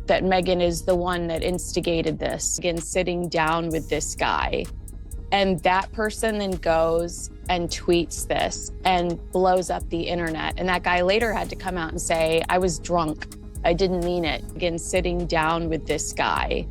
that Meghan is the one that instigated this. Again, sitting down with this guy. And that person then goes and tweets this and blows up the internet. And that guy later had to come out and say, I was drunk. I didn't mean it. Again, sitting down with this guy.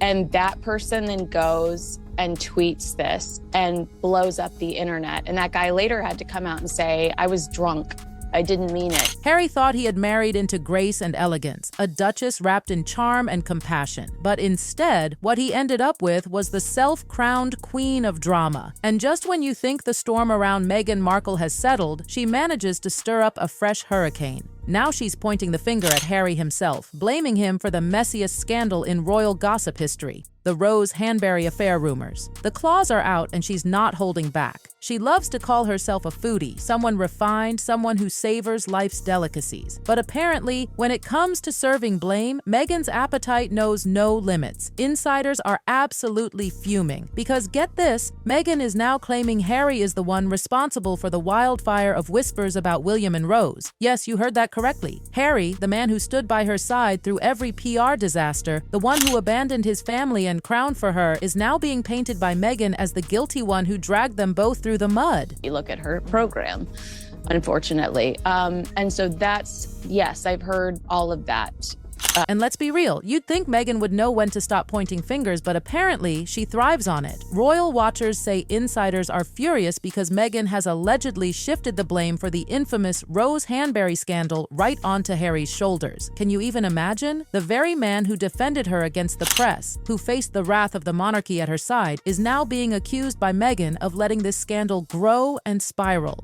And that person then goes and tweets this and blows up the internet. And that guy later had to come out and say, I was drunk. I didn't mean it. Harry thought he had married into grace and elegance, a duchess wrapped in charm and compassion. But instead, what he ended up with was the self-crowned queen of drama. And just when you think the storm around Meghan Markle has settled, she manages to stir up a fresh hurricane. Now she's pointing the finger at Harry himself, blaming him for the messiest scandal in royal gossip history, the Rose-Hanbury affair rumors. The claws are out and she's not holding back. She loves to call herself a foodie, someone refined, someone who savors life's delicacies. But apparently, when it comes to serving blame, Meghan's appetite knows no limits. Insiders are absolutely fuming because, get this, Meghan is now claiming Harry is the one responsible for the wildfire of whispers about William and Rose. Yes, you heard that correctly. Harry, the man who stood by her side through every PR disaster, the one who abandoned his family and crowned for her, is now being painted by Meghan as the guilty one who dragged them both through the mud. You look at her program, unfortunately. And so that's, yes, I've heard all of that. And let's be real, you'd think Meghan would know when to stop pointing fingers, but apparently she thrives on it. Royal watchers say insiders are furious because Meghan has allegedly shifted the blame for the infamous Rose-Hanbury scandal right onto Harry's shoulders. Can you even imagine? The very man who defended her against the press, who faced the wrath of the monarchy at her side, is now being accused by Meghan of letting this scandal grow and spiral.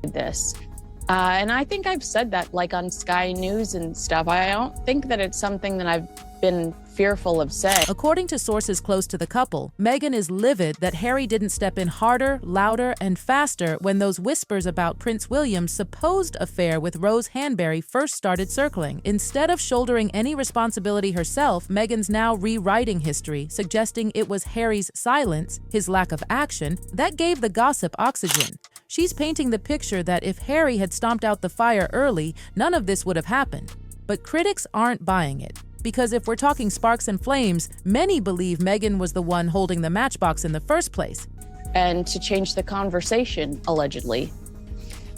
And I think I've said that like on Sky News and stuff. I don't think that it's something that I've been fearful of saying. According to sources close to the couple, Meghan is livid that Harry didn't step in harder, louder, and faster when those whispers about Prince William's supposed affair with Rose-Hanbury first started circling. Instead of shouldering any responsibility herself, Meghan's now rewriting history, suggesting it was Harry's silence, his lack of action, that gave the gossip oxygen. She's painting the picture that if Harry had stomped out the fire early, none of this would have happened. But critics aren't buying it. Because if we're talking sparks and flames, many believe Meghan was the one holding the matchbox in the first place. And to change the conversation, allegedly.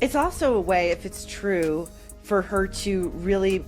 It's also a way, if it's true, for her to really,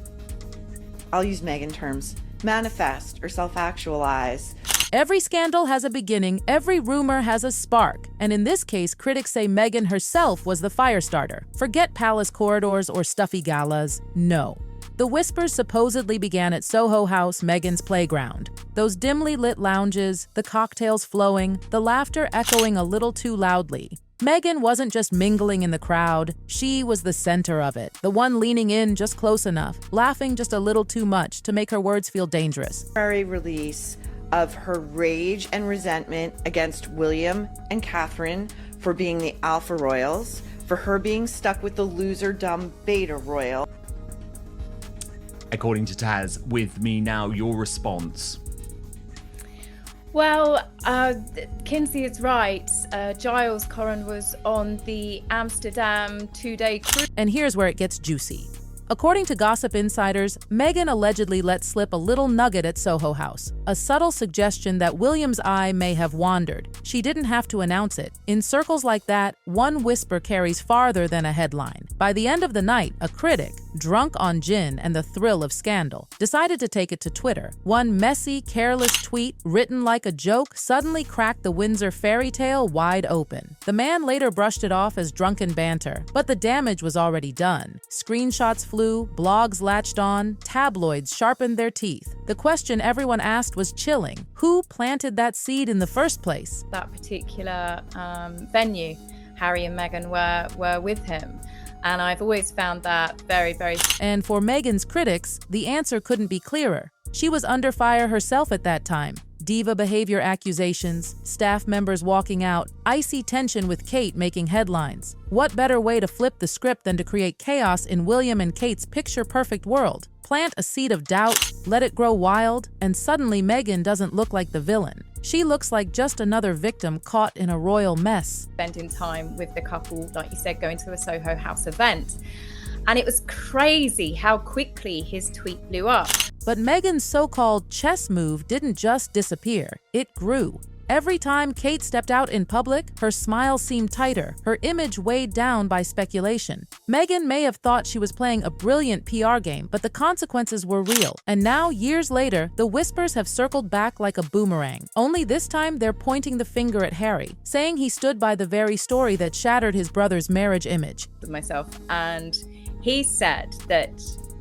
I'll use Meghan terms, manifest or self-actualize. Every scandal has a beginning, every rumor has a spark. And in this case, critics say Meghan herself was the fire starter. Forget palace corridors or stuffy galas. No. The whispers supposedly began at Soho House, Meghan's playground. Those dimly lit lounges, the cocktails flowing, the laughter echoing a little too loudly. Meghan wasn't just mingling in the crowd, she was the center of it, the one leaning in just close enough, laughing just a little too much to make her words feel dangerous. Release of her rage and resentment against William and Catherine for being the alpha royals, for her being stuck with the loser dumb beta royal. According to Taz, with me now, your response. Well, Kinsey is right. Giles Corran was on the Amsterdam 2-day cruise. And here's where it gets juicy. According to gossip insiders, Meghan allegedly let slip a little nugget at Soho House, a subtle suggestion that William's eye may have wandered. She didn't have to announce it. In circles like that, one whisper carries farther than a headline. By the end of the night, a critic, drunk on gin and the thrill of scandal, decided to take it to Twitter. One messy, careless tweet, written like a joke, suddenly cracked the Windsor fairy tale wide open. The man later brushed it off as drunken banter, but the damage was already done. Screenshots flew, blogs latched on, tabloids sharpened their teeth. The question everyone asked was chilling. Who planted that seed in the first place? That particular venue, Harry and Meghan were with him. And I've always found that very, very... And for Meghan's critics, the answer couldn't be clearer. She was under fire herself at that time. Diva behavior accusations, staff members walking out, icy tension with Kate making headlines. What better way to flip the script than to create chaos in William and Kate's picture-perfect world? Plant a seed of doubt, let it grow wild, and suddenly Meghan doesn't look like the villain. She looks like just another victim caught in a royal mess. Spending time with the couple, like you said, going to a Soho House event. And it was crazy how quickly his tweet blew up. But Meghan's so-called chess move didn't just disappear, it grew. Every time Kate stepped out in public, her smile seemed tighter, her image weighed down by speculation. Meghan may have thought she was playing a brilliant PR game, but the consequences were real. And now, years later, the whispers have circled back like a boomerang. Only this time, they're pointing the finger at Harry, saying he stood by the very story that shattered his brother's marriage image. With myself, and he said that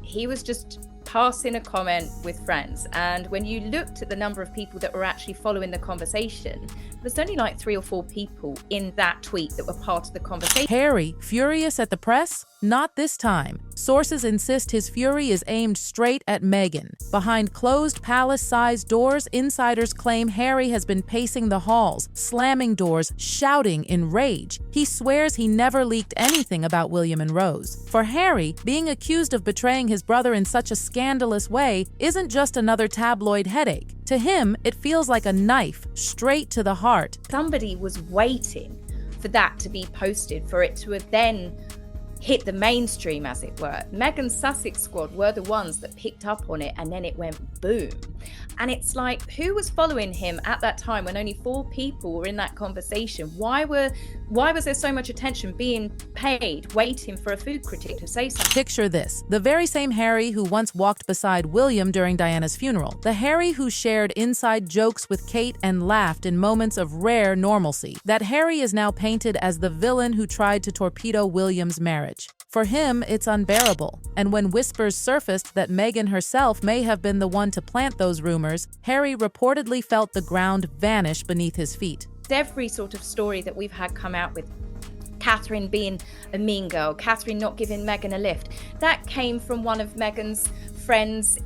he was just passing a comment with friends, and when you looked at the number of people that were actually following the conversation, there's only like 3 or 4 people in that tweet that were part of the conversation. Harry, furious at the press? Not this time. Sources insist his fury is aimed straight at Meghan. Behind closed palace-sized doors, insiders claim Harry has been pacing the halls, slamming doors, shouting in rage. He swears he never leaked anything about William and Rose. For Harry, being accused of betraying his brother in such a scandalous way isn't just another tabloid headache. To him, it feels like a knife straight to the heart. Somebody was waiting for that to be posted, for it to have then hit the mainstream, as it were. Meghan's Sussex squad were the ones that picked up on it, and then it went boom. And it's like, who was following him at that time when only 4 people were in that conversation? Why was there so much attention being paid, waiting for a food critic to say something? Picture this. The very same Harry who once walked beside William during Diana's funeral. The Harry who shared inside jokes with Kate and laughed in moments of rare normalcy. That Harry is now painted as the villain who tried to torpedo William's marriage. For him, it's unbearable. And when whispers surfaced that Meghan herself may have been the one to plant those rumors, Harry reportedly felt the ground vanish beneath his feet. Every sort of story that we've had come out with Catherine being a mean girl, Catherine not giving Meghan a lift, that came from one of Meghan's friends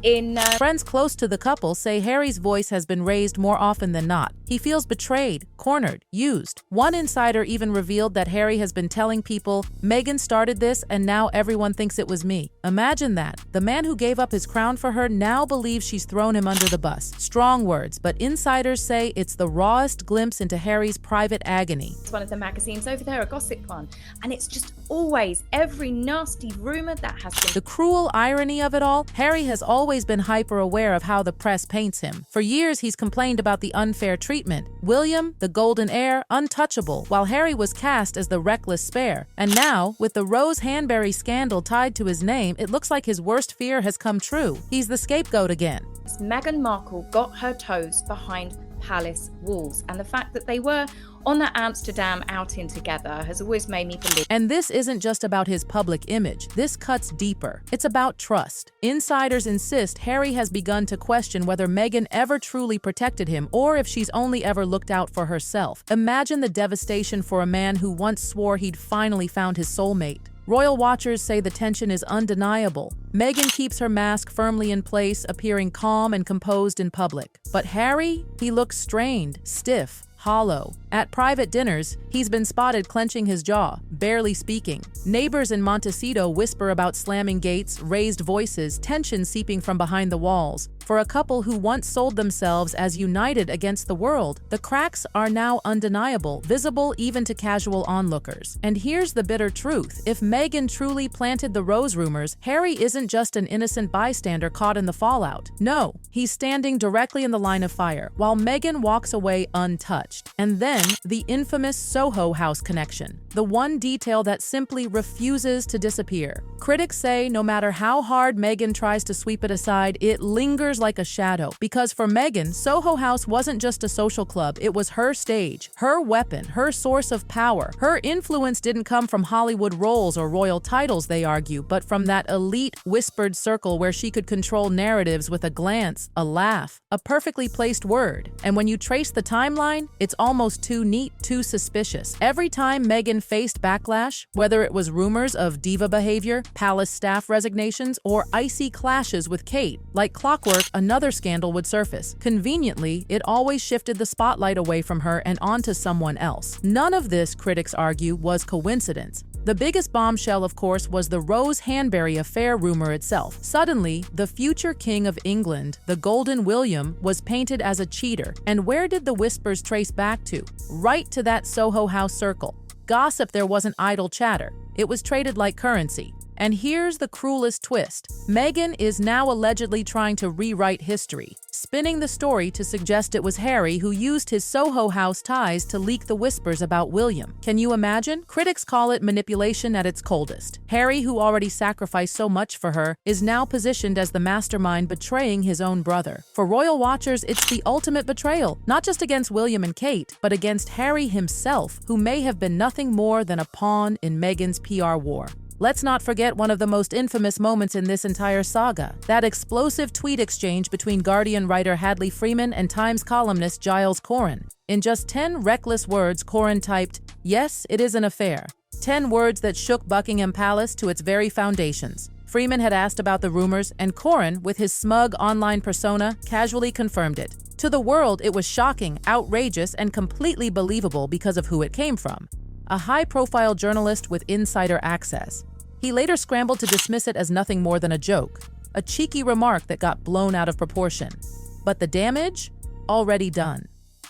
Friends close to the couple say Harry's voice has been raised more often than not. He feels betrayed, cornered, used. One insider even revealed that Harry has been telling people, Meghan started this and now everyone thinks it was me. Imagine that. The man who gave up his crown for her now believes she's thrown him under the bus. Strong words, but insiders say it's the rawest glimpse into Harry's private agony. It's one of the magazines over there, a gossip one, and it's just always every nasty rumor that has been. The cruel irony of it all, Harry has always been hyper-aware of how the press paints him. For years, he's complained about the unfair treatment. William, the golden heir, untouchable, while Harry was cast as the reckless spare. And now, with the Rose Hanbury scandal tied to his name, it looks like his worst fear has come true. He's the scapegoat again. Meghan Markle got her toes behind palace walls, and the fact that they were on the Amsterdam outing together has always made me believe. And this isn't just about his public image. This cuts deeper. It's about trust. Insiders insist Harry has begun to question whether Meghan ever truly protected him or if she's only ever looked out for herself. Imagine the devastation for a man who once swore he'd finally found his soulmate. Royal watchers say the tension is undeniable. Meghan keeps her mask firmly in place, appearing calm and composed in public. But Harry? He looks strained, stiff, hollow. At private dinners, he's been spotted clenching his jaw, barely speaking. Neighbors in Montecito whisper about slamming gates, raised voices, tension seeping from behind the walls. For a couple who once sold themselves as united against the world, the cracks are now undeniable, visible even to casual onlookers. And here's the bitter truth. If Meghan truly planted the Rose rumors, Harry isn't just an innocent bystander caught in the fallout. No, he's standing directly in the line of fire, while Meghan walks away untouched. And then, the infamous Soho House connection, the one detail that simply refuses to disappear. Critics say no matter how hard Meghan tries to sweep it aside, it lingers like a shadow. Because for Meghan, Soho House wasn't just a social club, it was her stage, her weapon, her source of power. Her influence didn't come from Hollywood roles or royal titles, they argue, but from that elite, whispered circle where she could control narratives with a glance, a laugh, a perfectly placed word. And when you trace the timeline, it's almost too neat, too suspicious. Every time Meghan faced backlash, whether it was rumors of diva behavior, palace staff resignations, or icy clashes with Kate, like clockwork, another scandal would surface. Conveniently, it always shifted the spotlight away from her and onto someone else. None of this, critics argue, was coincidence. The biggest bombshell, of course, was the Rose Hanbury affair rumor itself. Suddenly, the future king of England, the Golden William, was painted as a cheater. And where did the whispers trace back to? Right to that Soho House circle. Gossip there wasn't idle chatter. It was traded like currency. And here's the cruelest twist. Meghan is now allegedly trying to rewrite history, spinning the story to suggest it was Harry who used his Soho House ties to leak the whispers about William. Can you imagine? Critics call it manipulation at its coldest. Harry, who already sacrificed so much for her, is now positioned as the mastermind betraying his own brother. For royal watchers, it's the ultimate betrayal, not just against William and Kate, but against Harry himself, who may have been nothing more than a pawn in Meghan's PR war. Let's not forget one of the most infamous moments in this entire saga, that explosive tweet exchange between Guardian writer Hadley Freeman and Times columnist Giles Coren. In just 10 reckless words, Coren typed, "Yes, it is an affair." 10 words that shook Buckingham Palace to its very foundations. Freeman had asked about the rumors, and Coren, with his smug online persona, casually confirmed it. To the world, it was shocking, outrageous, and completely believable because of who it came from. A high-profile journalist with insider access. He later scrambled to dismiss it as nothing more than a joke, a cheeky remark that got blown out of proportion. But the damage? Already done.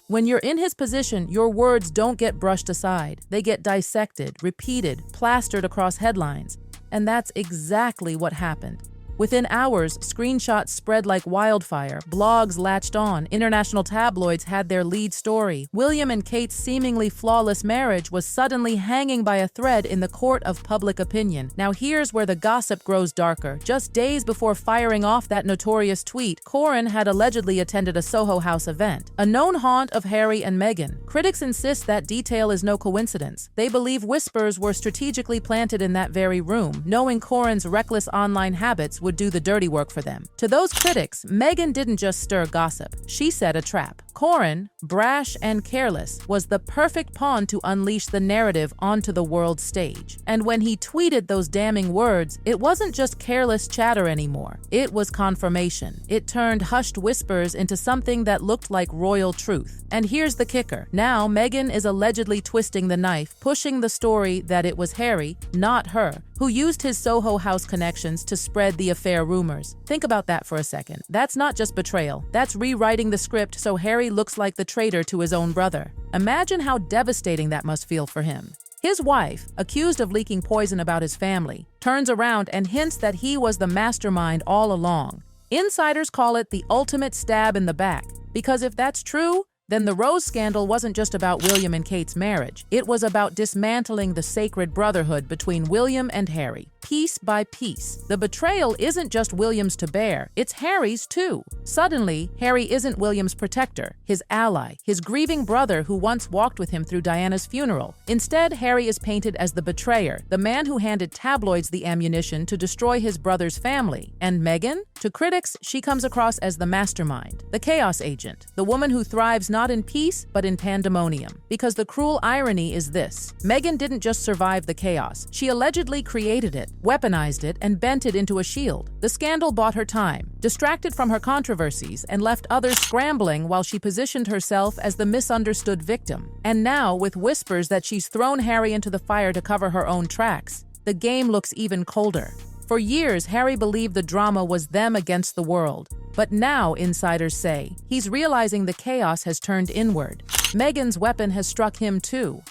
When you're in his position, your words don't get brushed aside. They get dissected, repeated, plastered across headlines. And that's exactly what happened. Within hours, screenshots spread like wildfire, blogs latched on, international tabloids had their lead story. William and Kate's seemingly flawless marriage was suddenly hanging by a thread in the court of public opinion. Now here's where the gossip grows darker. Just days before firing off that notorious tweet, Coren had allegedly attended a Soho House event, a known haunt of Harry and Meghan. Critics insist that detail is no coincidence. They believe whispers were strategically planted in that very room, knowing Coren's reckless online habits would do the dirty work for them. To those critics, Meghan didn't just stir gossip, she set a trap. Coren, brash and careless, was the perfect pawn to unleash the narrative onto the world stage. And when he tweeted those damning words, it wasn't just careless chatter anymore. It was confirmation. It turned hushed whispers into something that looked like royal truth. And here's the kicker. Now, Meghan is allegedly twisting the knife, pushing the story that it was Harry, not her, who used his Soho House connections to spread the affair rumors. Think about that for a second. That's not just betrayal. That's rewriting the script so Harry looks like the traitor to his own brother. Imagine how devastating that must feel for him. His wife, accused of leaking poison about his family, turns around and hints that he was the mastermind all along. Insiders call it the ultimate stab in the back, because if that's true, then the Rose scandal wasn't just about William and Kate's marriage. It was about dismantling the sacred brotherhood between William and Harry, piece by piece. The betrayal isn't just William's to bear, it's Harry's too. Suddenly, Harry isn't William's protector, his ally, his grieving brother who once walked with him through Diana's funeral. Instead, Harry is painted as the betrayer, the man who handed tabloids the ammunition to destroy his brother's family. And Meghan? To critics, she comes across as the mastermind, the chaos agent, the woman who thrives not in peace, but in pandemonium. Because the cruel irony is this: Meghan didn't just survive the chaos, she allegedly created it, weaponized it, and bent it into a shield. The scandal bought her time, distracted from her controversies, and left others scrambling while she positioned herself as the misunderstood victim. And now, with whispers that she's thrown Harry into the fire to cover her own tracks, the game looks even colder. For years, Harry believed the drama was them against the world. But now, insiders say, he's realizing the chaos has turned inward. Meghan's weapon has struck him too.